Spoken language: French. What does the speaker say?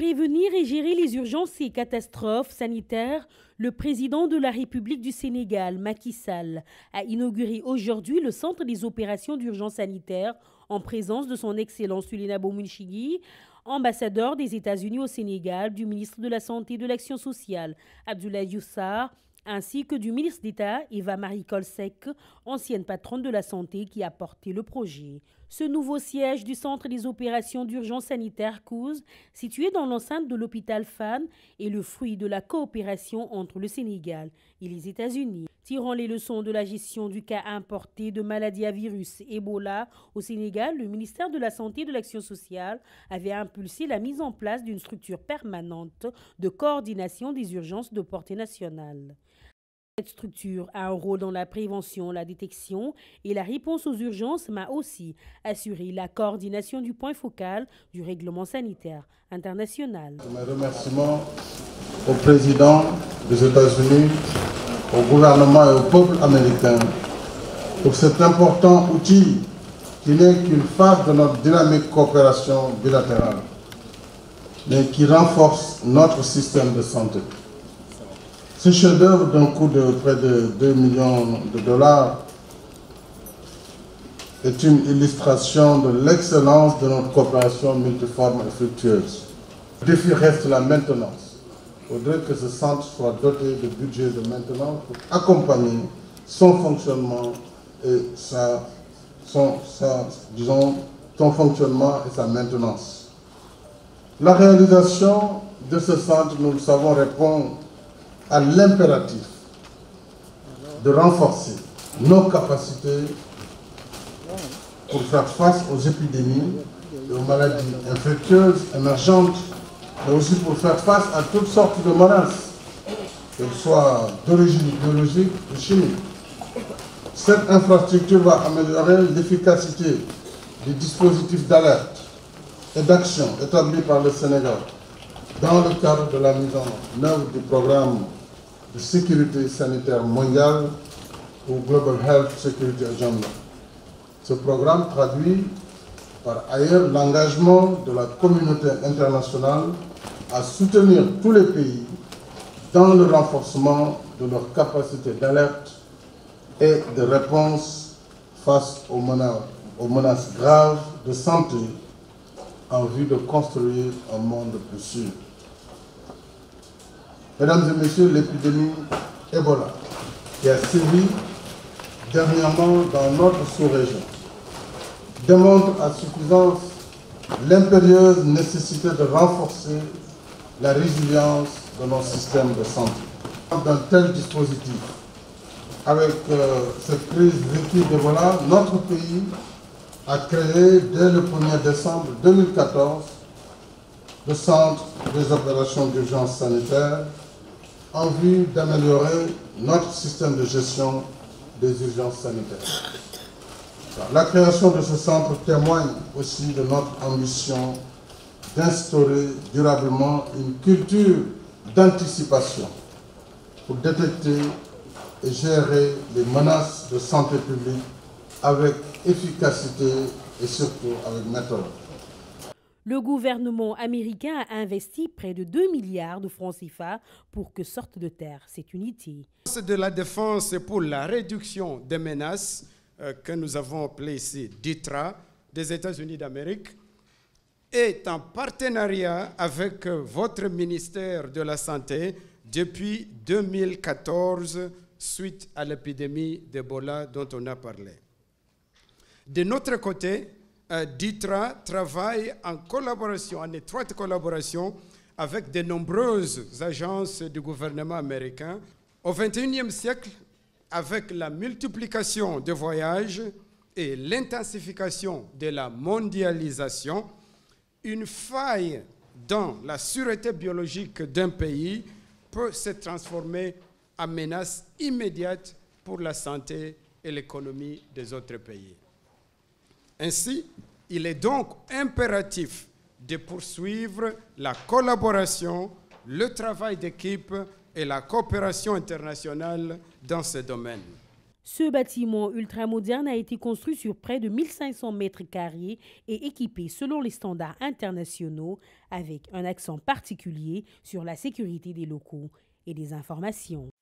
prévenir et gérer les urgences et catastrophes sanitaires, le président de la République du Sénégal, Macky Sall, a inauguré aujourd'hui le centre des opérations d'urgence sanitaire en présence de son Excellence Souleymane Mounchigui, ambassadeur des États-Unis au Sénégal, du ministre de la Santé et de l'Action sociale, Abdoulaye Diouf Sarr, ainsi que du ministre d'État Eva Marie Coll Seck, ancienne patronne de la santé qui a porté le projet. Ce nouveau siège du Centre des opérations d'urgence sanitaire COUS, situé dans l'enceinte de l'hôpital Fann, est le fruit de la coopération entre le Sénégal et les États-Unis. Tirant les leçons de la gestion du cas importé de maladies à virus Ebola au Sénégal, le ministère de la Santé et de l'Action sociale avait impulsé la mise en place d'une structure permanente de coordination des urgences de portée nationale. Cette structure a un rôle dans la prévention, la détection et la réponse aux urgences, mais aussi assuré la coordination du point focal du règlement sanitaire international. Mes remerciements au président des États-Unis, au gouvernement et au peuple américain pour cet important outil qui n'est qu'une phase de notre dynamique coopération bilatérale, mais qui renforce notre système de santé. Ce chef-d'œuvre d'un coût de près de 2 millions de dollars est une illustration de l'excellence de notre coopération multiforme et fructueuse. Le défi reste la maintenance. Il faudrait que ce centre soit doté de budget de maintenance pour accompagner son fonctionnement et son fonctionnement et sa maintenance. La réalisation de ce centre, nous le savons, répond à l'impératif de renforcer nos capacités pour faire face aux épidémies et aux maladies infectieuses émergentes, mais aussi pour faire face à toutes sortes de menaces, qu'elles soient d'origine biologique ou chimique. Cette infrastructure va améliorer l'efficacité des dispositifs d'alerte et d'action établis par le Sénégal dans le cadre de la mise en œuvre du programme de sécurité sanitaire mondiale ou Global Health Security Agenda. Ce programme traduit par ailleurs l'engagement de la communauté internationale à soutenir tous les pays dans le renforcement de leur capacité d'alerte et de réponse face aux menaces graves de santé en vue de construire un monde plus sûr. Mesdames et messieurs, l'épidémie Ebola qui a sévi dernièrement dans notre sous-région démontre à suffisance l'impérieuse nécessité de renforcer la résilience de nos systèmes de santé. D'un tel dispositif, avec cette crise vécue d'Ebola, notre pays a créé dès le 1er décembre 2014 le Centre des opérations d'urgence sanitaire en vue d'améliorer notre système de gestion des urgences sanitaires. La création de ce centre témoigne aussi de notre ambition d'instaurer durablement une culture d'anticipation pour détecter et gérer les menaces de santé publique avec efficacité et surtout avec méthode. Le gouvernement américain a investi près de 2 milliards de francs CFA pour que sorte de terre cette unité. De la défense pour la réduction des menaces que nous avons appelé ici DITRA des États-Unis d'Amérique est en partenariat avec votre ministère de la Santé depuis 2014 suite à l'épidémie d'Ebola dont on a parlé. De notre côté, DITRA travaille en collaboration, en étroite collaboration avec de nombreuses agences du gouvernement américain. Au XXIe siècle, avec la multiplication des voyages et l'intensification de la mondialisation, une faille dans la sûreté biologique d'un pays peut se transformer en menace immédiate pour la santé et l'économie des autres pays. Ainsi, il est donc impératif de poursuivre la collaboration, le travail d'équipe et la coopération internationale dans ce domaine. Ce bâtiment ultramoderne a été construit sur près de 1500 mètres carrés et équipé selon les standards internationaux avec un accent particulier sur la sécurité des locaux et des informations.